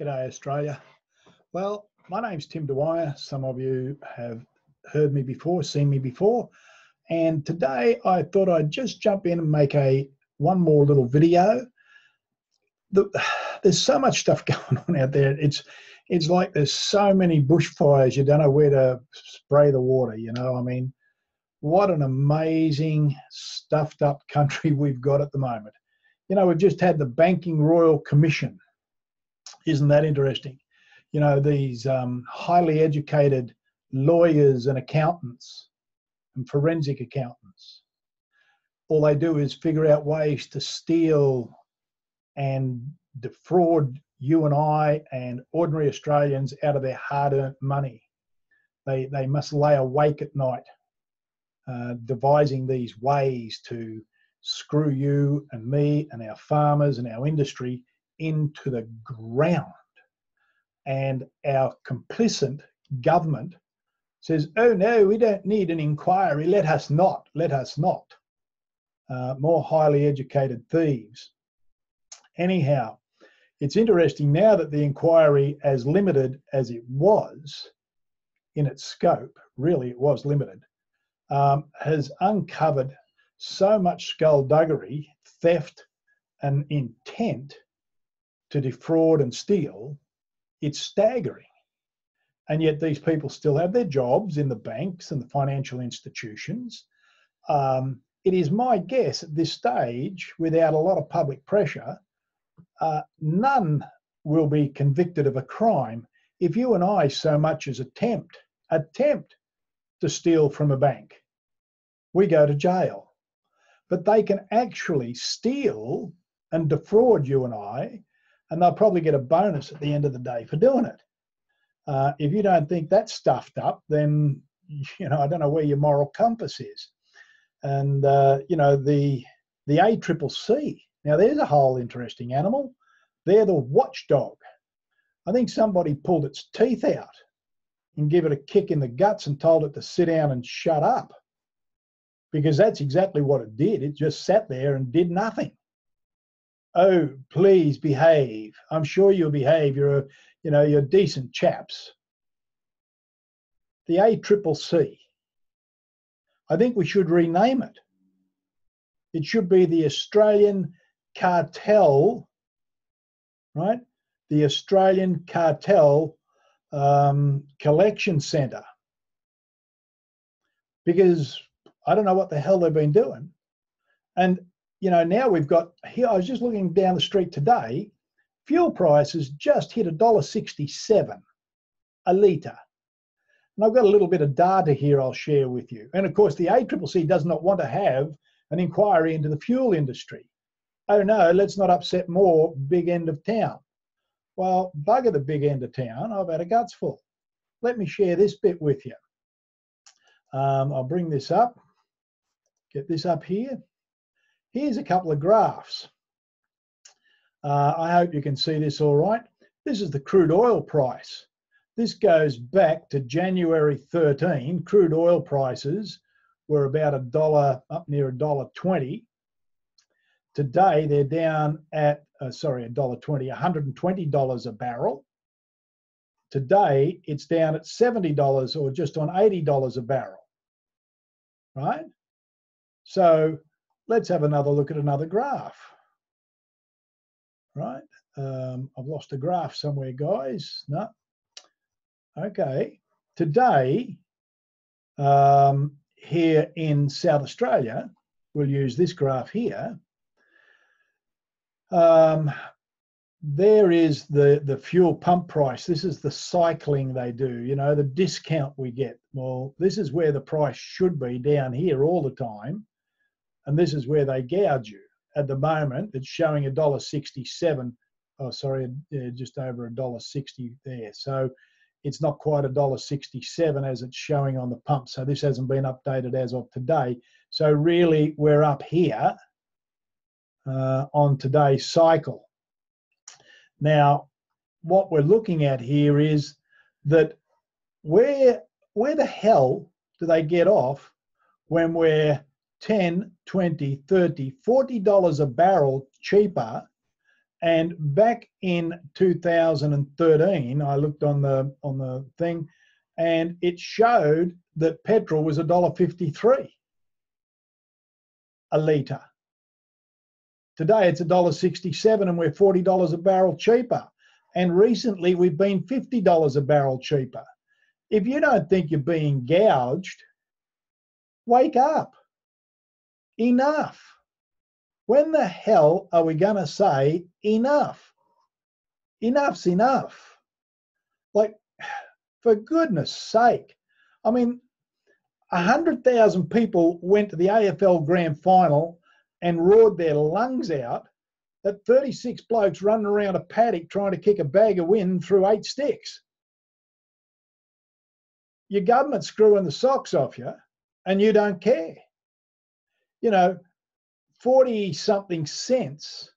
G'day Australia. Well, my name's Tim Dwyer. Some of you have heard me before, seen me before, and today I thought I'd just jump in and make one more little video. There's so much stuff going on out there. It's like there's so many bushfires, you don't know where to spray the water, you know. I mean, what an amazing stuffed up country we've got at the moment. You know, we've just had the Banking Royal Commission. Isn't that interesting? You know, these highly educated lawyers and accountants and forensic accountants, all they do is figure out ways to steal and defraud you and I and ordinary Australians out of their hard-earned money. They must lay awake at night devising these ways to screw you and me and our farmers and our industry into the ground. And our complicit government says, oh no, we don't need an inquiry, let us not. More highly educated thieves. Anyhow, it's interesting now that the inquiry, as limited as it was in its scope, really it was limited, has uncovered so much skullduggery, theft and intent to defraud and steal, it's staggering. And yet these people still have their jobs in the banks and the financial institutions. It is my guess at this stage, without a lot of public pressure, none will be convicted of a crime if you and I so much as attempt to steal from a bank. We go to jail. But they can actually steal and defraud you and I, and they'll probably get a bonus at the end of the day for doing it. If you don't think that's stuffed up, then, you know, I don't know where your moral compass is. And, you know, the Accc, now there's a whole interesting animal. They're the watchdog. I think somebody pulled its teeth out and gave it a kick in the guts and told it to sit down and shut up. Because that's exactly what it did. It just sat there and did nothing. Oh, please behave. I'm sure you'll behave. You're decent chaps. The Accc. I think we should rename it. It should be the Australian Cartel, right? The Australian Cartel Collection Centre. Because I don't know what the hell they've been doing. And you know, now we've got here, I was just looking down the street today, fuel prices just hit $1.67 a litre. And I've got a little bit of data here I'll share with you. And of course, the Accc does not want to have an inquiry into the fuel industry. Oh no, let's not upset more big end of town. Well, bugger the big end of town, I've had a guts full. Let me share this bit with you. I'll bring this up, get this up here. Here's a couple of graphs. I hope you can see this all right. This is the crude oil price. This goes back to January 13. Crude oil prices were about up near $1.20. Today they're down at, $1.20, $120 a barrel. Today it's down at $70 or just on $80 a barrel, right? So let's have another look at another graph, right? I've lost a graph somewhere, guys. No. Okay. Today, here in South Australia, we'll use this graph here. There is the fuel pump price. This is the cycling they do, you know, the discount we get. Well, this is where the price should be, down here all the time. And this is where they gouge you. At the moment, it's showing $1.67. Oh, sorry, just over $1.60 there. So it's not quite $1.67 as it's showing on the pump. So this hasn't been updated as of today. So really, we're up here on today's cycle. Now, what we're looking at here is that where the hell do they get off when we're $10, $20, $30, $40 a barrel cheaper And back in 2013, I looked on the thing, and it showed that petrol was $1.53 a litre. Today it's $1.67, and we're $40 a barrel cheaper. And recently we've been $50 a barrel cheaper. If you don't think you're being gouged, wake up. Enough. When the hell are we going to say enough? Enough's enough. Like, for goodness sake. I mean, 100,000 people went to the AFL Grand Final and roared their lungs out at 36 blokes running around a paddock trying to kick a bag of wind through 8 sticks. Your government's screwing the socks off you and you don't care. You know, 40-something cents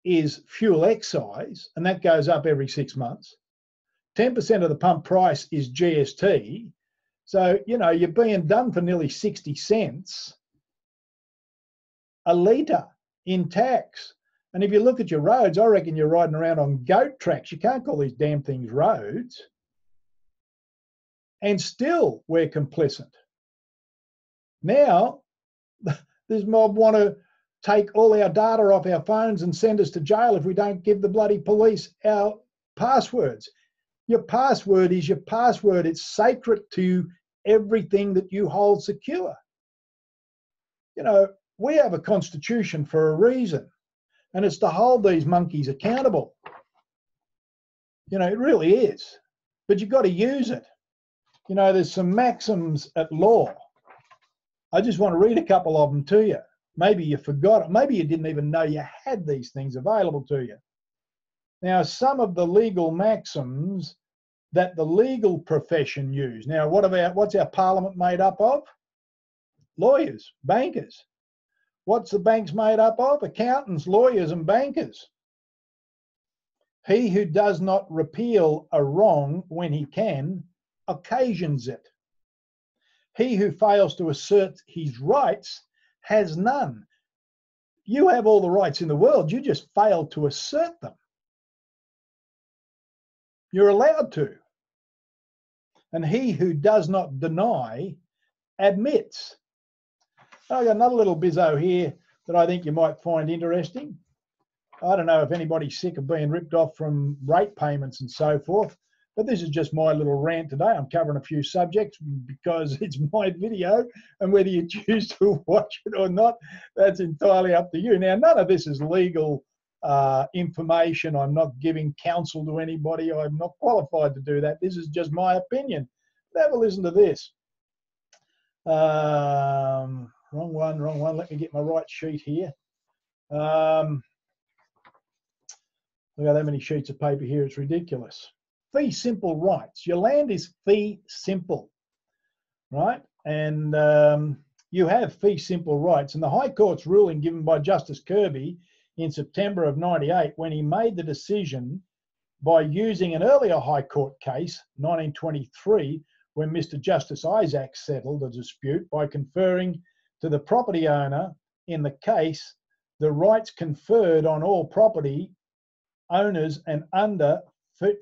is fuel excise, and that goes up every 6 months. 10% of the pump price is GST. So, you know, you're being done for nearly 60 cents a litre in tax. And if you look at your roads, I reckon you're riding around on goat tracks. You can't call these damn things roads. And still we're complicit. Now, this mob want to take all our data off our phones and send us to jail if we don't give the bloody police our passwords. Your password is your password. It's sacred to everything that you hold secure. You know, we have a constitution for a reason, and it's to hold these monkeys accountable. You know, it really is. But you've got to use it. You know, there's some maxims at law. I just want to read a couple of them to you. Maybe you forgot it. Maybe you didn't even know you had these things available to you. Now, some of the legal maxims that the legal profession use. Now, what's our parliament made up of? Lawyers, bankers. What's the banks made up of? Accountants, lawyers, and bankers. He who does not repeal a wrong when he can occasions it. He who fails to assert his rights has none. You have all the rights in the world, you just fail to assert them. You're allowed to. And he who does not deny admits. I've got another little bizzo here that I think you might find interesting. I don't know if anybody's sick of being ripped off from rate payments and so forth, but this is just my little rant today. I'm covering a few subjects because it's my video, and whether you choose to watch it or not, that's entirely up to you. Now, none of this is legal information. I'm not giving counsel to anybody. I'm not qualified to do that. This is just my opinion. Have a listen to this. Wrong one. Let me get my right sheet here. Look at that many sheets of paper here. It's ridiculous. Fee simple rights. Your land is fee simple, right? And you have fee simple rights. And the High Court's ruling given by Justice Kirby in September of '98, when he made the decision by using an earlier High Court case, 1923, when Mr. Justice Accc settled a dispute by conferring to the property owner in the case the rights conferred on all property owners and under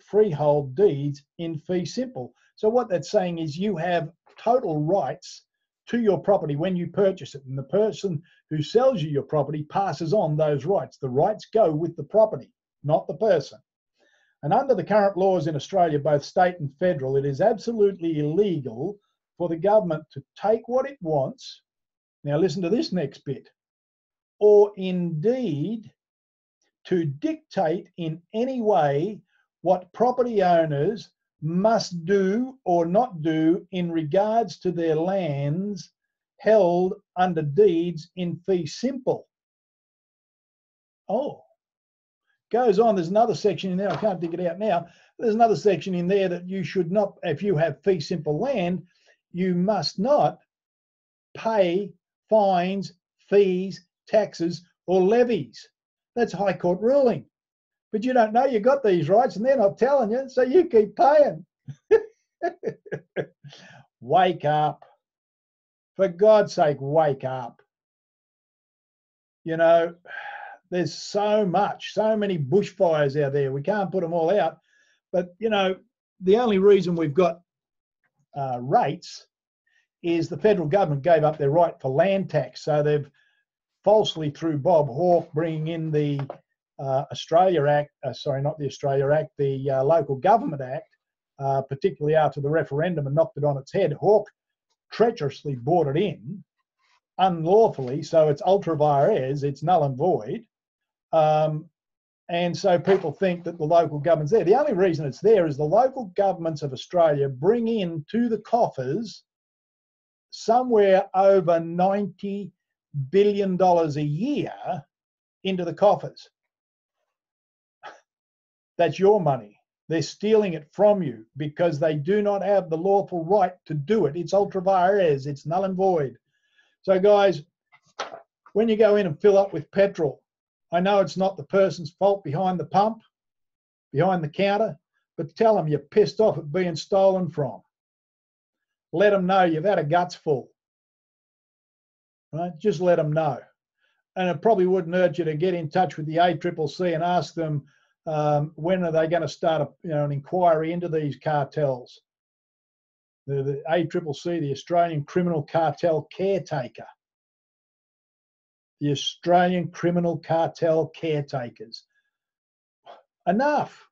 freehold deeds in fee simple. So what that's saying is you have total rights to your property when you purchase it, and the person who sells you your property passes on those rights. The rights go with the property, not the person. And under the current laws in Australia, both state and federal, it is absolutely illegal for the government to take what it wants. Now listen to this next bit. Or indeed to dictate in any way what property owners must do or not do in regards to their lands held under deeds in fee simple. Oh, goes on. There's another section in there. I can't dig it out now. There's another section in there that you should not, if you have fee simple land, you must not pay fines, fees, taxes, or levies. That's High Court ruling. But you don't know you got these rights, and they're not telling you, so you keep paying. Wake up. For God's sake, wake up. You know, There's so many bushfires out there. We can't put them all out. But, you know, the only reason we've got rates is the federal government gave up their right for land tax. So they've falsely, through Bob Hawke, bringing in the Australia Act, sorry, not the Australia Act, the Local Government Act, particularly after the referendum, and knocked it on its head. Hawke treacherously brought it in unlawfully, so it's ultra vires, it's null and void. And so people think that the local government's there. The only reason it's there is the local governments of Australia bring in to the coffers somewhere over $90 billion a year into the coffers. That's your money. They're stealing it from you because they do not have the lawful right to do it. It's ultra vires, it's null and void. So guys, when you go in and fill up with petrol, I know it's not the person's fault behind the pump, behind the counter, but tell them you're pissed off at being stolen from. Let them know you've had a guts full. Right? Just let them know. And it probably wouldn't hurt you to get in touch with the Accc and ask them when are they going to start an inquiry into these cartels. The Accc, the Australian Criminal Cartel Caretaker. The Australian Criminal Cartel Caretakers. Enough.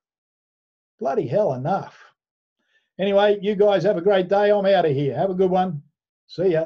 Bloody hell, enough. Anyway, you guys have a great day. I'm out of here. Have a good one. See ya.